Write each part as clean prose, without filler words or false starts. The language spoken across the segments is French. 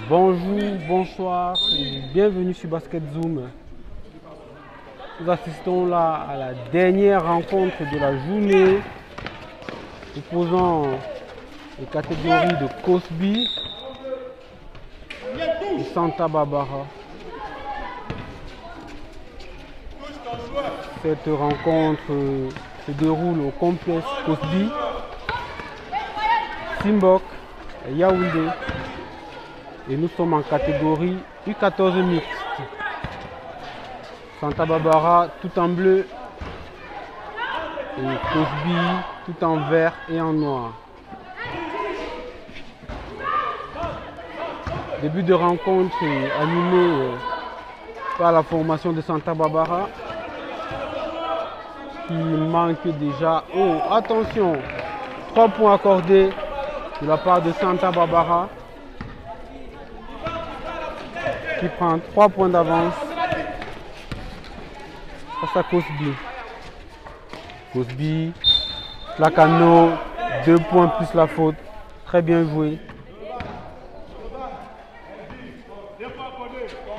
Bonjour, bonsoir et bienvenue sur Basket Zoom. Nous assistons là à la dernière rencontre de la journée opposant les catégories de Cosby et Santa Barbara. Cette rencontre se déroule au complexe Cosby, Simbok et Yaoundé. Et nous sommes en catégorie U14 mixte. Santa Barbara tout en bleu et Cosby tout en vert et en noir. Début de rencontre animé par la formation de Santa Barbara qui manque déjà. Oh, attention! 3 points accordés de la part de Santa Barbara, qui prend 3 points d'avance face à Cosby. Cosby, Placano, 2 points plus la faute. Très bien joué.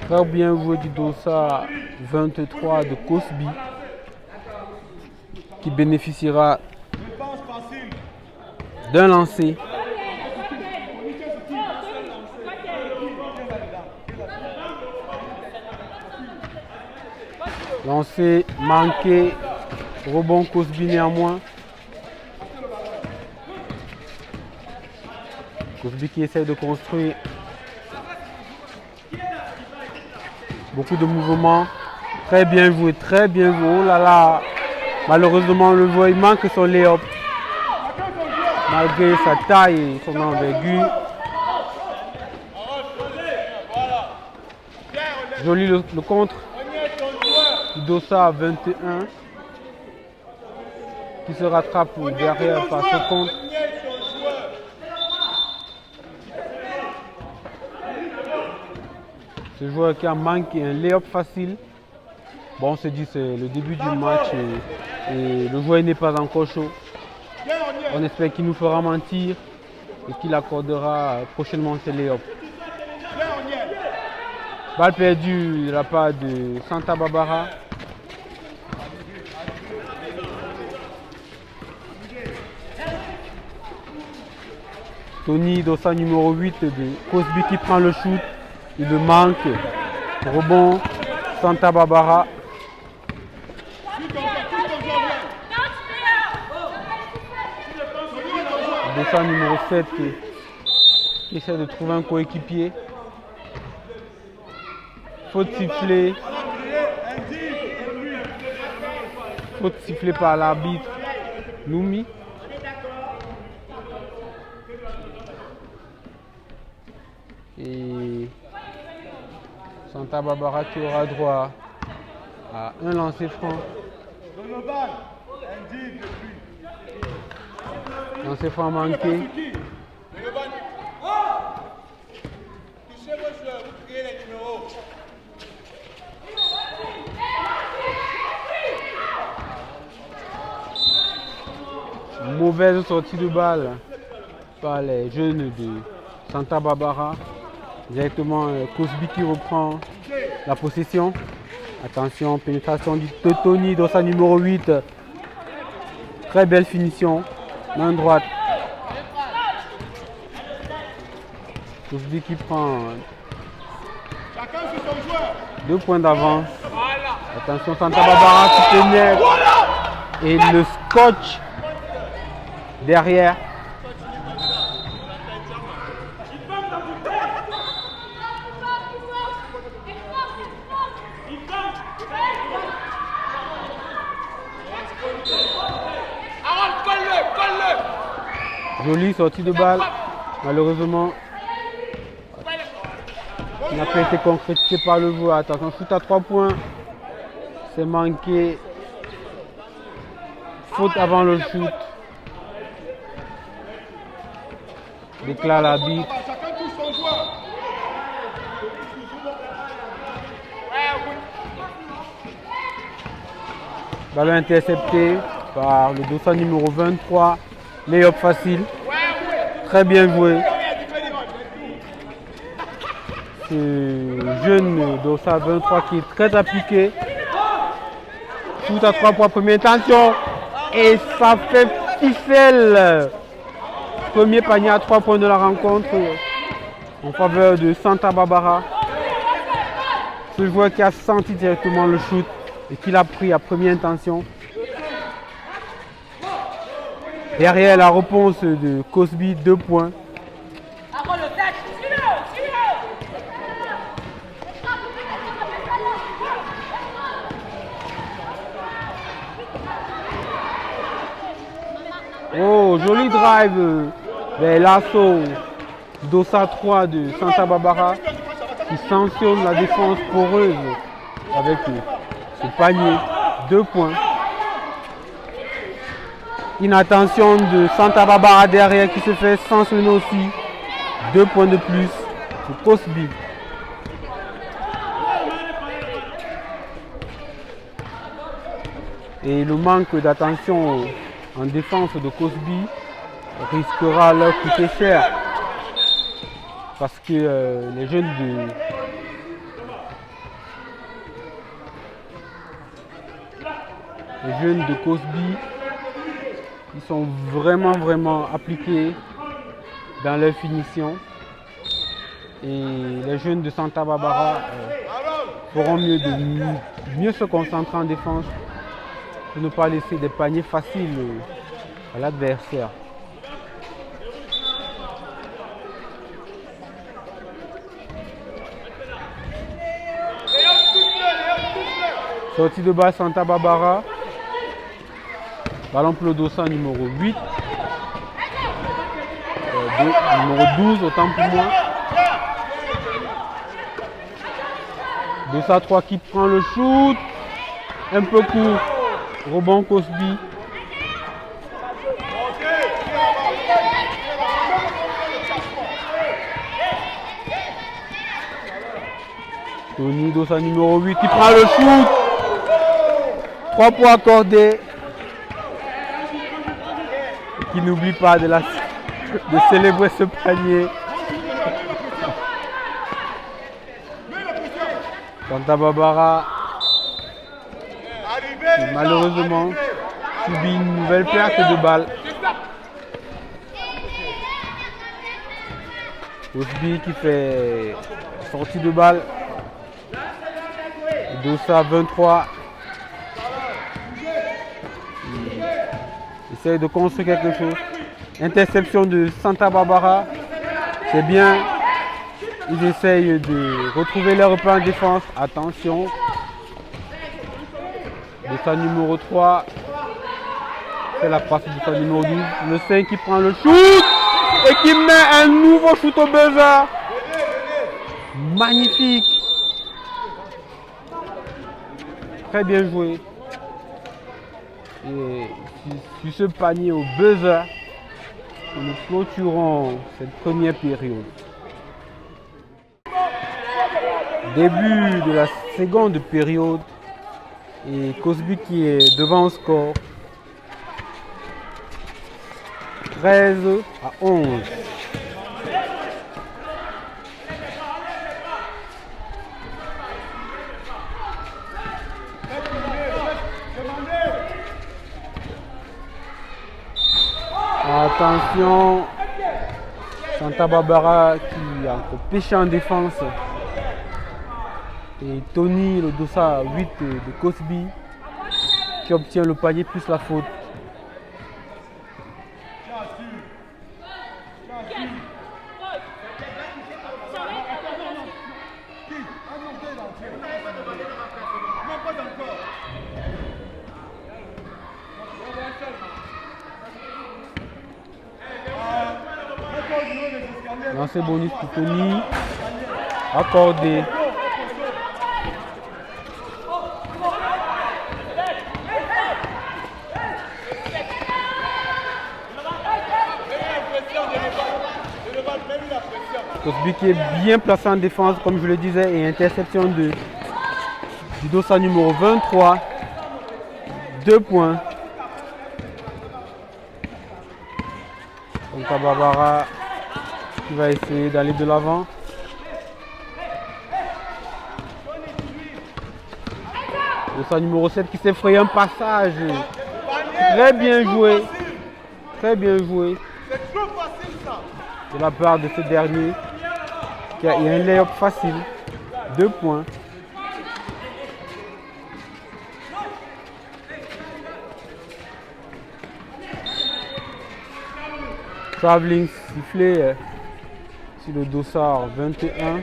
Très bien joué du Dossa 23 de Cosby, qui bénéficiera d'un lancer. Lancé, manqué, rebond Cosby néanmoins. Cosby qui essaie de construire. Beaucoup de mouvements. Très bien joué, très bien joué. Oh là là. Malheureusement, le voit, il manque son lay-up. Malgré sa taille et son envergure. Joli le contre. Dossa 21 qui se rattrape derrière par ce compte. Ce joueur qui a manqué un lay-up facile. Bon, on se dit c'est le début du match et le joueur n'est pas encore chaud. On espère qu'il nous fera mentir et qu'il accordera prochainement ses lay-up. Balle perdue de la part de Santa Barbara. Tony Dossa numéro 8 de Cosby qui prend le shoot. Il le manque. Rebond Santa Barbara. Dossa numéro 7 qui essaie de trouver un coéquipier. Faute sifflée. Faute sifflée par l'arbitre Noumi. Et Santa Barbara qui aura droit à un lancer franc. Lancer franc manqué. Mauvaise sortie de balle par les jeunes de Santa Barbara. Directement Cosby qui reprend la possession. Attention, pénétration de Tony dans sa numéro 8. Très belle finition. Main droite. Cosby qui prend 2 points d'avance. Attention, Santa Barbara qui pénètre. Et le scotch derrière. Jolie sortie de balle. Malheureusement, il n'a pas été concrétisé par le joueur. Attention, shoot à 3 points. C'est manqué. Faute avant le shoot. déclare l'arbitre. Ballon intercepté par le dossard numéro 23. Lay-up facile. Très bien joué. Ce jeune dossard 23 qui est très appliqué. Shoot à 3 points, première intention. Et ça fait ficelle. Premier panier à 3 points de la rencontre en faveur de Santa Barbara. Ce joueur qui a senti directement le shoot et qui l'a pris à première intention. Derrière la réponse de Cosby, 2 points. Oh, joli drive vers l'assaut Dossa 3 de Santa Barbara qui sanctionne la défense poreuse avec ce panier, 2 points. Inattention de Santa Barbara derrière qui se fait sanctionner aussi, 2 points de plus pour Cosby. Et le manque d'attention en défense de Cosby risquera leur coûter cher parce que les jeunes de Cosby, ils sont vraiment appliqués dans leur finition et les jeunes de Santa Barbara feront mieux de mieux se concentrer en défense pour ne pas laisser des paniers faciles à l'adversaire. Sortie de balle Santa Barbara. Ballon pour le dossard numéro 8. Numéro 12, autant pour moi. Dossard 3 qui prend le shoot. Un peu court. Rebond Cosby. Tony Dossa numéro 8 qui prend le shoot. 3 points accordés. Et qui n'oublie pas de célébrer ce panier. Santa Barbara qui malheureusement subit une nouvelle perte de balle. Cosby qui fait sortie de balle. Dossa 23. Il essaye de construire quelque chose. Interception de Santa Barbara. C'est bien. Ils essayent de retrouver leur repère en défense. Attention. Dossa numéro 3. C'est la passe de Dossa numéro 12. Le 5 qui prend le shoot. Et qui met un nouveau shoot au buzzer. Magnifique. Très bien joué. Et sur ce panier au buzzer, nous clôturons cette première période. Début de la seconde période et Cosby qui est devant au score 13-11. Attention, Santa Barbara qui a encore pêché en défense. Et Tony, le dossard 8 de Cosby, qui obtient le panier plus la faute. Lancer bonus pour Tony. Accordé. Cosby qui est bien placé en défense, comme je le disais, et interception du dossard numéro 23. 2 points. Santa Barbara qui va essayer d'aller de l'avant. Dossard numéro 7 qui s'est frayé un passage. Très bien joué. Très bien joué. De la part de ce dernier. Il y a un lay-up facile. 2 points. Traveling sifflé sur le dossard 21.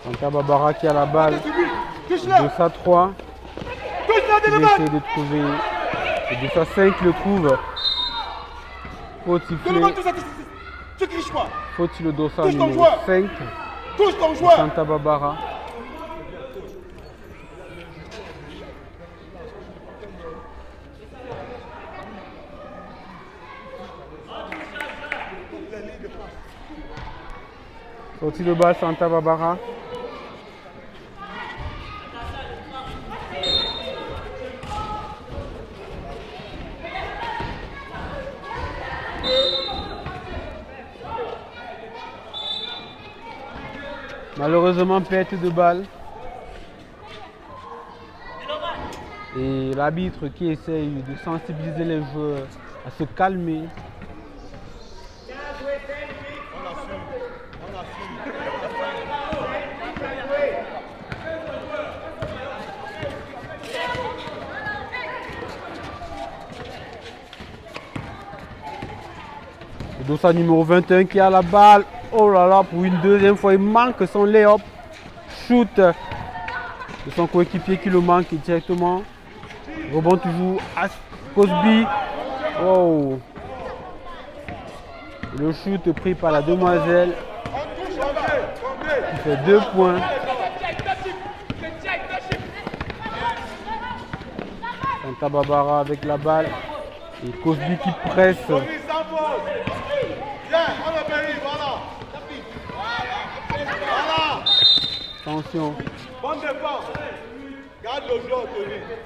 Santa Barbara qui a la balle. Dossard 3. Il essaie de trouver. Le dossard 5 le trouve. Faut siffler. Faut le dossard numéro 5. Santa Barbara. Sortie de balle Santa Barbara. Malheureusement, perte de balle. Et l'arbitre qui essaye de sensibiliser les joueurs à se calmer. Le dossard numéro 21 qui a la balle. Oh là là, pour une deuxième fois, il manque son lay-up. Shoot de son coéquipier qui le manque directement. Rebond toujours à Cosby. Oh. Le shoot pris par la demoiselle. Qui fait 2 points. Santa Barbara avec la balle. Et Cosby qui presse. Attention.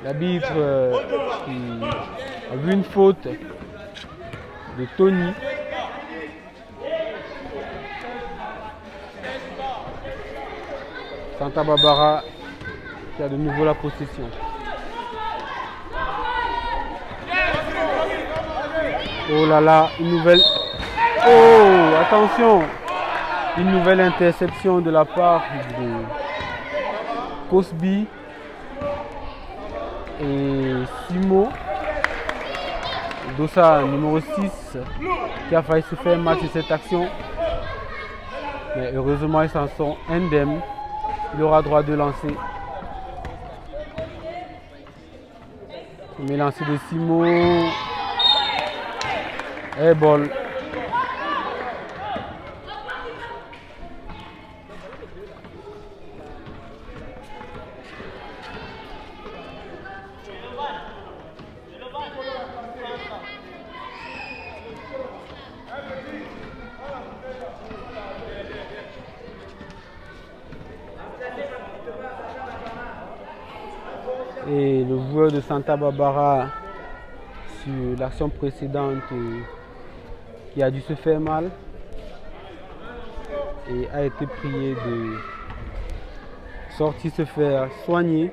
L'arbitre qui a vu une faute de Tony. Santa Barbara qui a de nouveau la possession. Oh là là, une nouvelle. Oh, attention. Une nouvelle interception de la part de Cosby et Simo. Dossard numéro 6 qui a failli se faire match de cette action. Mais heureusement, ils s'en sont indemnes. Il aura droit de lancer. Premier lancer de Simo. Et ball. Et le joueur de Santa Barbara sur l'action précédente qui a dû se faire mal et a été prié de sortir se faire soigner.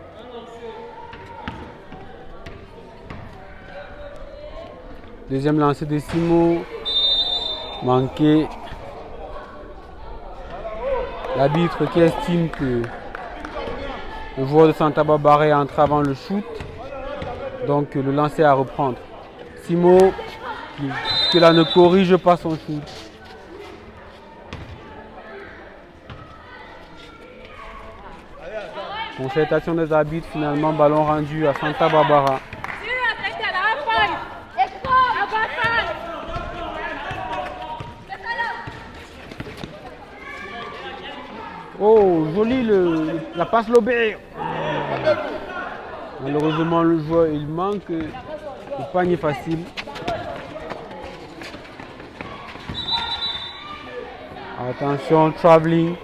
Deuxième lancer de Simo, manqué. L'arbitre qui estime que le joueur de Santa Barbara est entré avant le shoot, donc le lancer à reprendre. Simo qui là ne corrige pas son shoot. Concertation des arbitres, finalement ballon rendu à Santa Barbara. Oh, joli la passe lobée. Malheureusement, le joueur, il manque le panier facile. Attention, travelling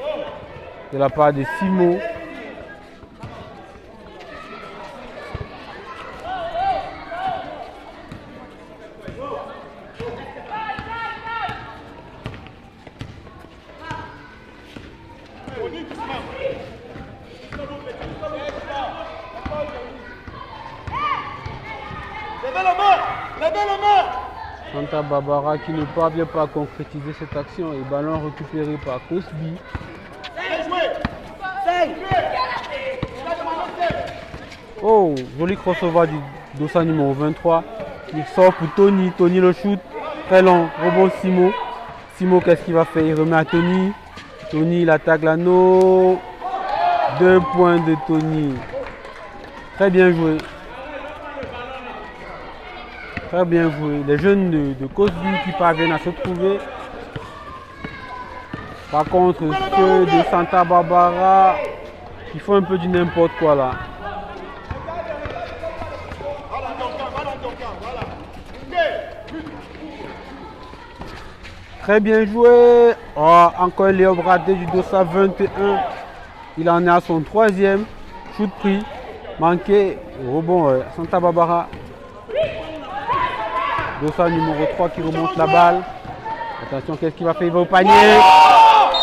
de la part de Simo. Santa Barbara qui ne parvient pas à concrétiser cette action et ballon récupéré par Cosby. Oh, joli crossover du Dossa numéro 23. Il sort pour Tony. Tony le shoot. Très long. Rebond Simo. Simo, qu'est-ce qu'il va faire? Il remet à Tony. Tony, il attaque l'anneau. 2 points de Tony. Très bien joué. Très bien joué. Les jeunes de Cosby qui parviennent à se trouver. Par contre, ceux de Santa Barbara, ils font un peu du n'importe quoi là. Très bien joué. Oh, encore un Léo raté du Dossa 21. Il en est à son 3e. Shoot pris. Manqué. Rebond Santa Barbara. Dossa numéro 3 qui remonte la balle. Attention, qu'est-ce qu'il va faire? Il va au panier.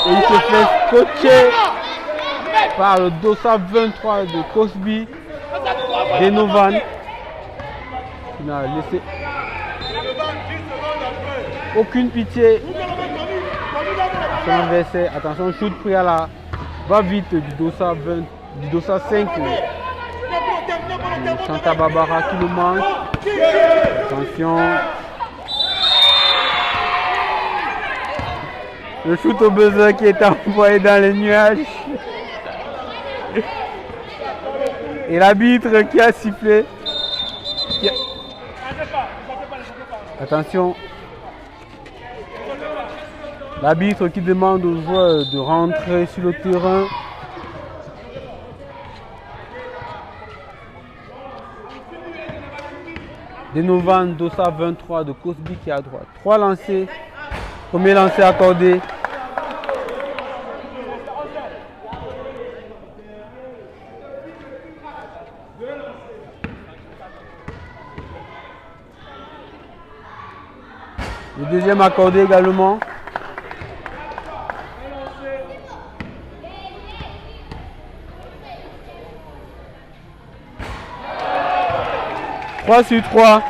Et il se fait scotcher par le Dossa 23 de Cosby. Denovan. Il n'a laissé aucune pitié. Son adversaire. Attention, shoot pris à la va-vite du Dossa 5. Santa Barbara qui le manque. Attention. Le shoot au buzzer qui est envoyé dans les nuages. Et l'arbitre qui a sifflé. Attention. L'arbitre qui demande aux joueurs de rentrer sur le terrain. Denovan, Dossa 23 de Cosby qui est à droite. 3 lancers. Premier lancer accordé. Le deuxième accordé également. « 3 sur 3.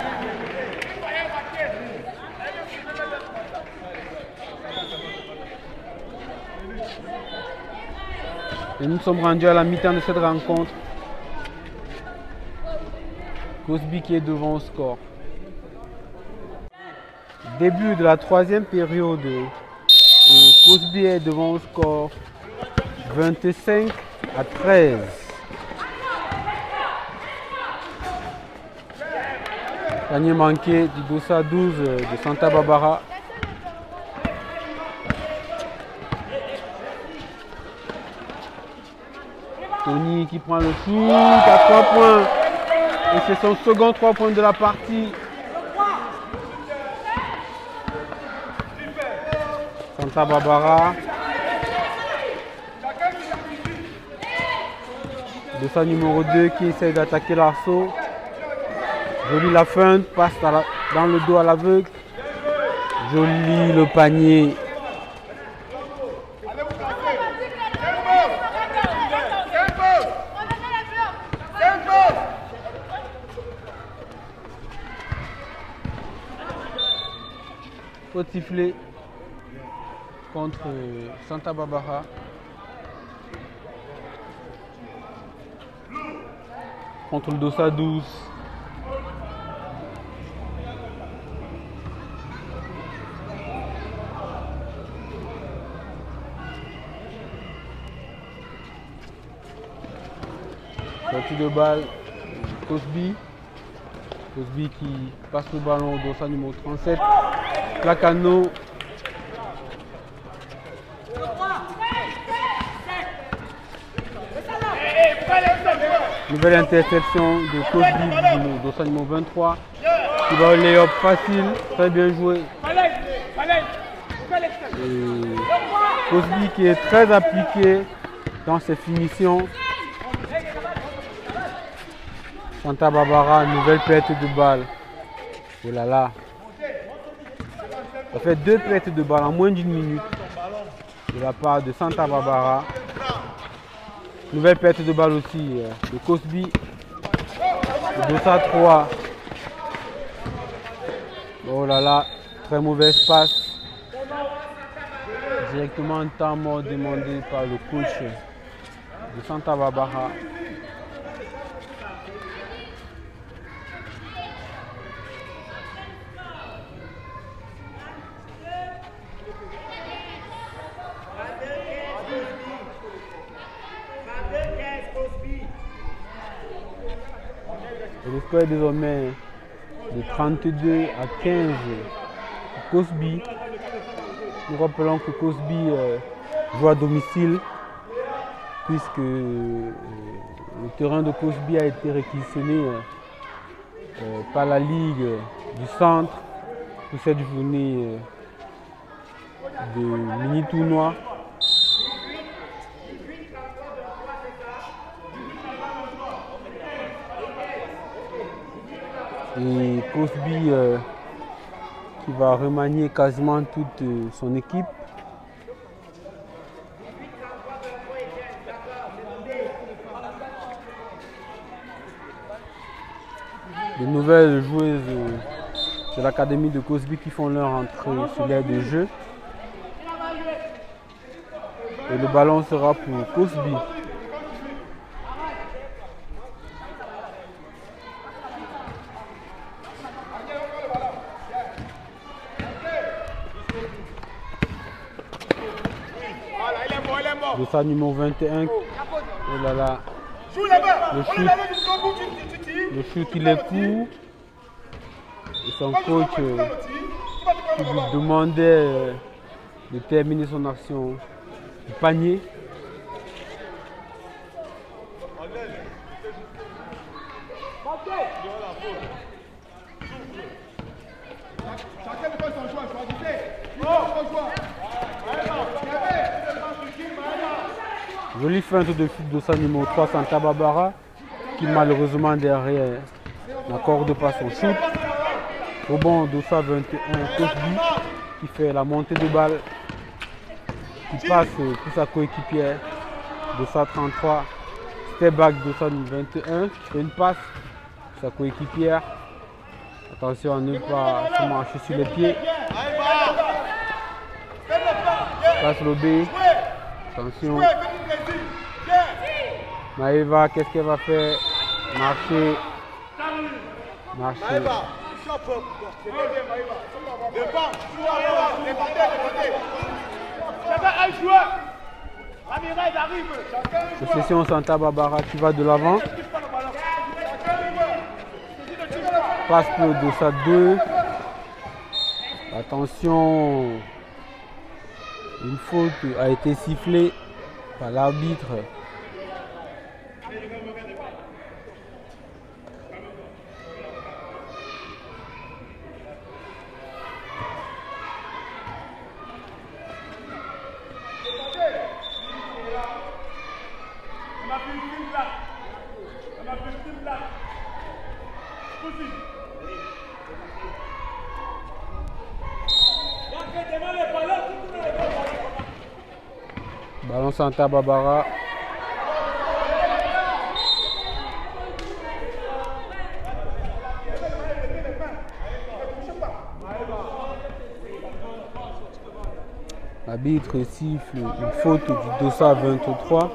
Et nous sommes rendus à la mi-temps de cette rencontre. Cosby qui est devant au score. Début de la 3e période. Et Cosby est devant au score 25-13. Panier manqué du Dossa 12 de Santa Barbara. Tony qui prend le shoot à 3 points. Et c'est son second 3 points de la partie. Santa Barbara. Dossa numéro 2 qui essaie d'attaquer l'arceau. Joli la feinte, passe dans le dos à l'aveugle. Joli le panier. Faut siffler contre Santa Barbara. Contre le Dossa 12. Sortie de balle, Cosby. Cosby qui passe le ballon au Dossa numéro 37. Placano. Nouvelle interception de Cosby, Dossa numéro 23. Qui va au lay-up facile, très bien joué. Et Cosby qui est très appliqué dans ses finitions. Santa Barbara, nouvelle perte de balle. Oh là là. Ça fait 2 pertes de balle en moins d'1 minute de la part de Santa Barbara. Nouvelle perte de balle aussi de Cosby. De Dossa 3. Oh là là, très mauvaise passe. Directement un temps mort demandé par le coach de Santa Barbara. Et le score est désormais de 32 à 15 pour Cosby. Nous rappelons que Cosby joue à domicile puisque le terrain de Cosby a été réquisitionné par la Ligue du Centre pour cette journée de mini-tournoi. Et Cosby qui va remanier quasiment toute son équipe. De nouvelles joueuses de l'académie de Cosby qui font leur entrée sur l'aire de jeu. Et le ballon sera pour Cosby. Dossa numéro 21. Oh là là. Le shoot il est court. Et son coach qui lui demandait de terminer son action du panier. Jolie feinte de shoot de sa numéro 3 Santa Barbara qui malheureusement derrière n'accorde pas son shoot. Au bon Dossa 21 Cosby qui fait la montée de balle qui passe pour sa coéquipière Dossa 33. Step back Dossa 21 qui fait une passe pour sa coéquipière. Attention à ne pas se marcher sur les pieds. Passe l'obé. Attention. Maëva, qu'est-ce qu'elle va faire? Marcher. Marcher. Possession Santa Barbara qui va de l'avant. Passe pour Dossa 2. Attention. Une faute a été sifflée par l'arbitre. Ballon Santa Barbara. L'arbitre siffle une faute du Dossa 23.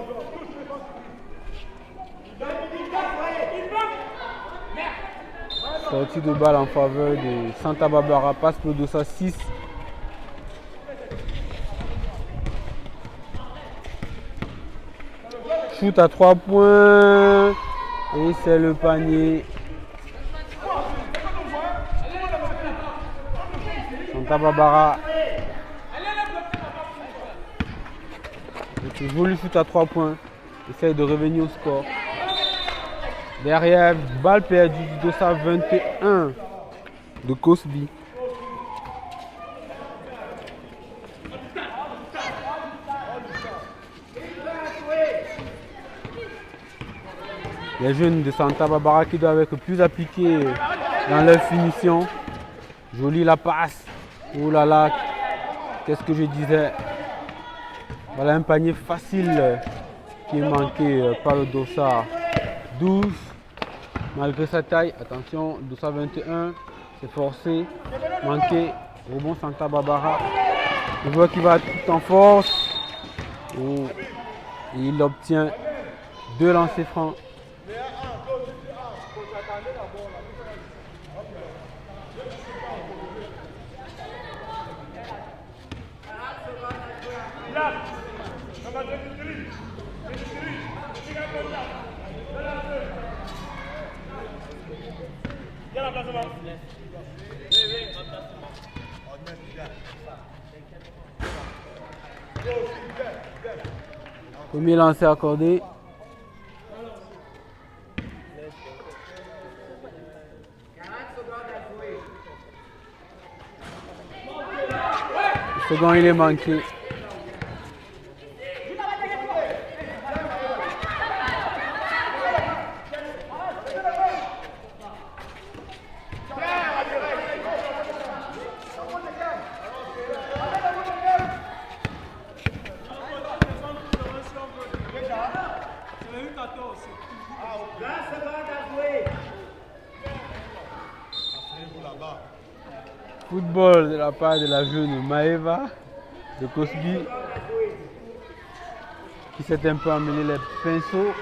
Sortie de balle en faveur de Santa Barbara, passe pour Dossa 6. Shoot à 3 points. Et c'est le panier. Santa Barbara. Et toujours le shoot à 3 points. Essaye de revenir au score. Derrière, balle perdue du Dossa 21 de Cosby. Les jeunes de Santa Barbara qui doivent être plus appliqués dans leur finition. Jolie la passe. Oh là là, qu'est-ce que je disais? Voilà un panier facile qui est manqué par le Dossa 12. Malgré sa taille, attention, Dossa 21, c'est forcé, manqué, rebond Santa Barbara. Le joueur qui va tout en force. Oh. Et il obtient 2 lancers francs. Premier lancer accordé. Le second, il est manqué. Football de la part de la jeune Maeva de Cosby qui s'est un peu amené les pinceaux.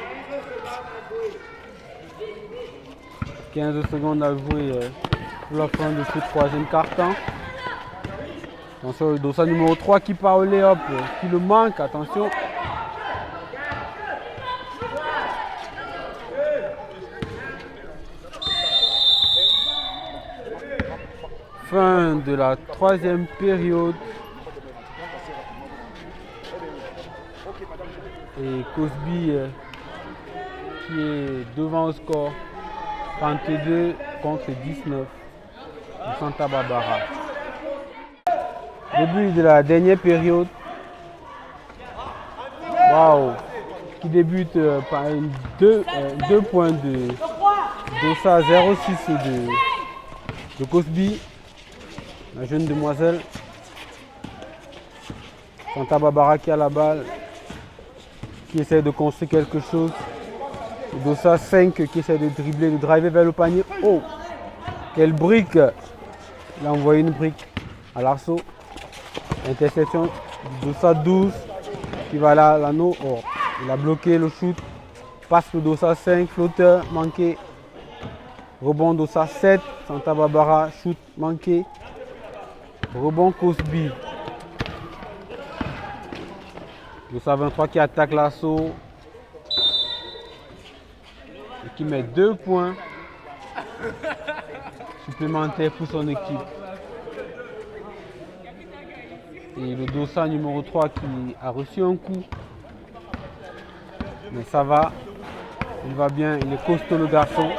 15 secondes à jouer pour la fin de ce troisième quart-temps. Attention, le Dossa numéro 3 qui part au lay-up, qui le manque, attention. Fin de la troisième période. Et Cosby qui est devant au score 32 contre 19 de Santa Barbara. Début de la dernière période. Waouh! Qui débute par 2 points de Dossa 0,6 de Cosby. La jeune demoiselle. Santa Barbara qui a la balle, qui essaie de construire quelque chose. Le Dossa 5 qui essaie de dribbler, de driver vers le panier. Oh! Quelle brique! Il a envoyé une brique à l'arceau. Interception du Dossa 12 qui va là, l'anneau. Oh, il a bloqué le shoot. Passe le Dossa 5, flotteur manqué. Rebond Dossa 7, Santa Barbara, shoot manqué. Rebond Cosby. Dossa 23 qui attaque l'assaut. Et qui met 2 points supplémentaires pour son équipe. Et le Dossa numéro 3 qui a reçu un coup. Mais ça va. Il va bien. Il est costaud le garçon.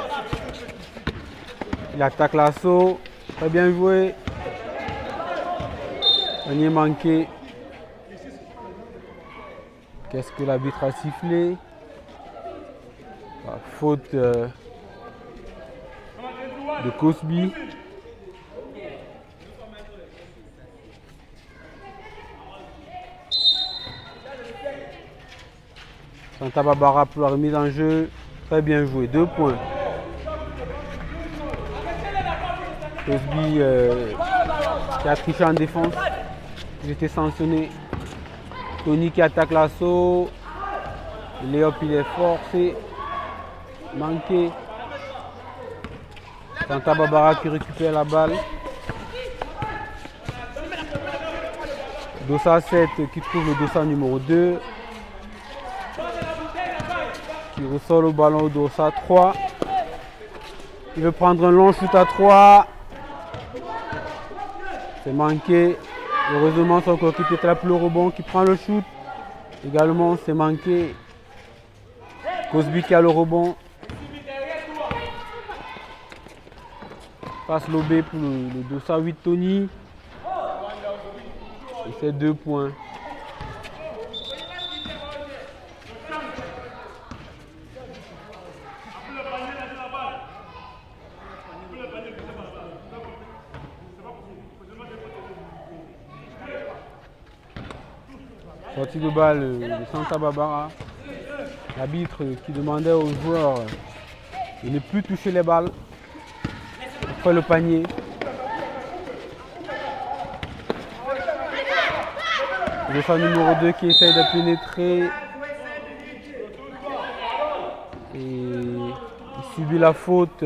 Il attaque l'assaut. Très bien joué. Panier manqué. Qu'est-ce que l'arbitre a sifflé? Faute de Cosby. Santa Barbara pour la remise en jeu. Très bien joué. 2 points. Cosby qui a triché en défense. Il était sanctionné. Tony qui attaque l'assaut. Léop il est forcé. Manqué. Santa Barbara qui récupère la balle. Dossa 7 qui trouve le Dossa numéro 2. Qui ressort le ballon au Dossa 3. Il veut prendre un long shoot à 3. C'est manqué. Heureusement son coéquipier trappe le rebond qui prend le shoot. Également c'est manqué. Cosby qui a le rebond. passe lobé pour le Dossa 8 Tony. Et c'est 2 points. Sortie de balle de Santa Barbara. L'arbitre qui demandait aux joueurs de ne plus toucher les balles après le panier. Le fan numéro 2 qui essaye de pénétrer. Et il subit la faute.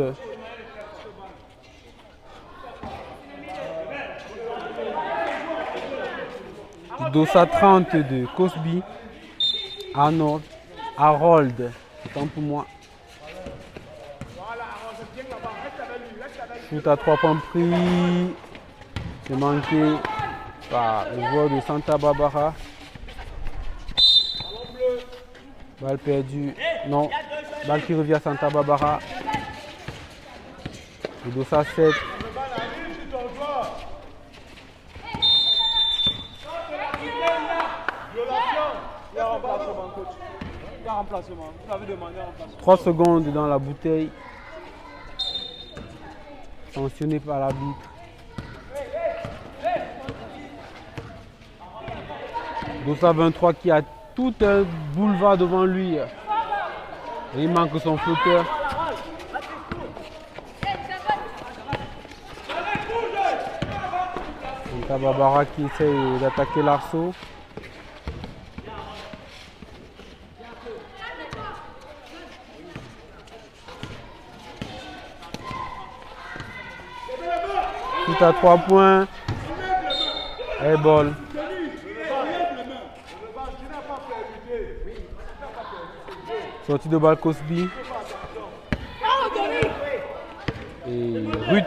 Dossa 30 de Cosby. Arnold. Harold. C'est temps pour moi. Shoot à 3 points pris. C'est manqué par le joueur de Santa Barbara. Balle perdue. Non. Balle qui revient à Santa Barbara. Le Dossa 7. Remplacement. Vous avez demandé un remplacement. 3 secondes dans la bouteille. Sanctionné par l'arbitre. Dossa 23 qui a tout un boulevard devant lui. Et il manque son flotteur. Santa Barbara qui essaye d'attaquer l'arceau. Tout à 3 points. Et ball. Sortie de balle Cosby. Et Ruth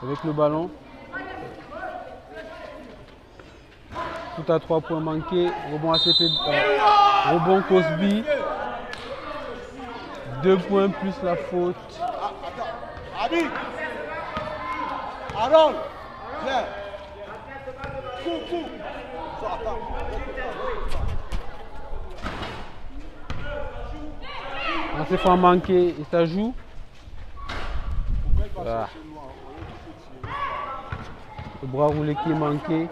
avec le ballon. Tout à 3 points manqués. Rebond ACP. Rebond Cosby. 2 points plus la faute. Harold, viens. Cours. On s'est fait manquer et ça joue. Voilà. Le bras roulé qui est manqué.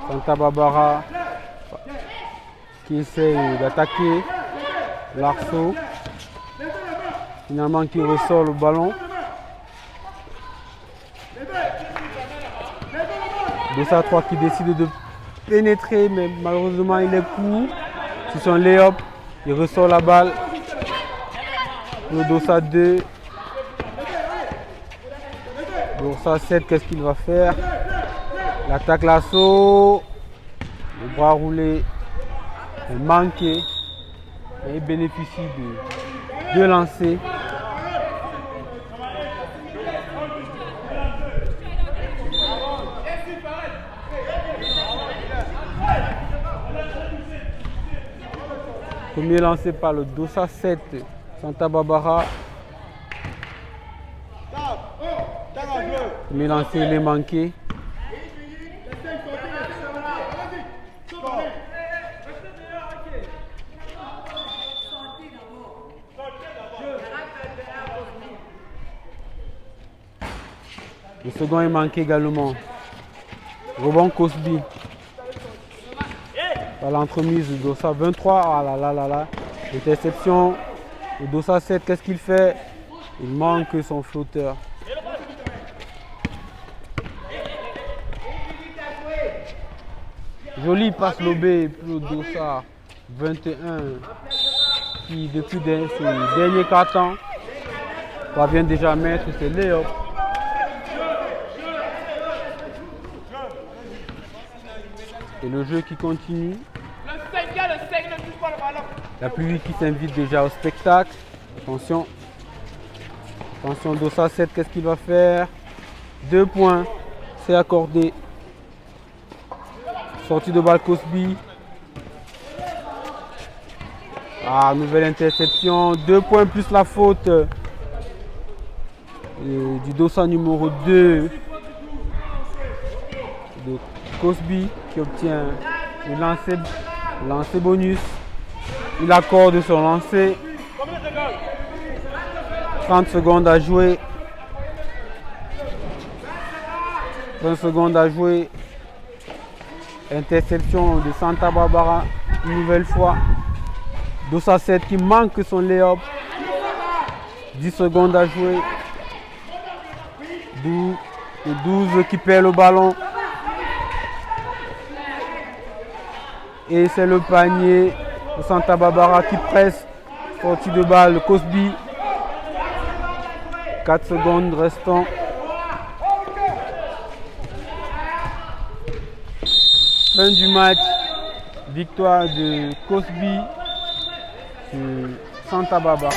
Santa Barbara qui essaye d'attaquer l'arceau. Finalement qui ressort le ballon. Dossa 3 qui décide de pénétrer, mais malheureusement il est court. C'est son lay-up, il ressort la balle. Le Dossa 2. Dossa 7, qu'est-ce qu'il va faire? Il attaque l'assaut. Le bras roulé est manqué. Et il bénéficie de 2 lancers. Premier lancé par le Dossa 7, Santa Barbara. Premier lancé, il est manqué. Le second est manqué également. Rebond Cosby. Par l'entremise de Dossa 23. Ah là là. Interception. Le Dossa 7, qu'est-ce qu'il fait? Il manque son flotteur. Joli passe lobé pour le Dossa 21 qui depuis ses derniers 4 ans parvient déjà à mettre ses lay-up. Et le jeu qui continue. La pluie qui s'invite déjà au spectacle. Attention. Attention, Dossa 7, qu'est-ce qu'il va faire? 2 points. C'est accordé. Sortie de balle Cosby. Ah, nouvelle interception. 2 points plus la faute du dossard numéro 2 de Cosby qui obtient le lancer bonus. Il accorde son lancer. 30 secondes à jouer. 20 secondes à jouer. Interception de Santa Barbara une nouvelle fois. Dossa 7 qui manque son lay-up. 10 secondes à jouer. 12 qui perd le ballon. Et c'est le panier de Santa Barbara qui presse. Sortie de balle, Cosby. 4 secondes restant. Fin du match. Victoire de Cosby sur Santa Barbara.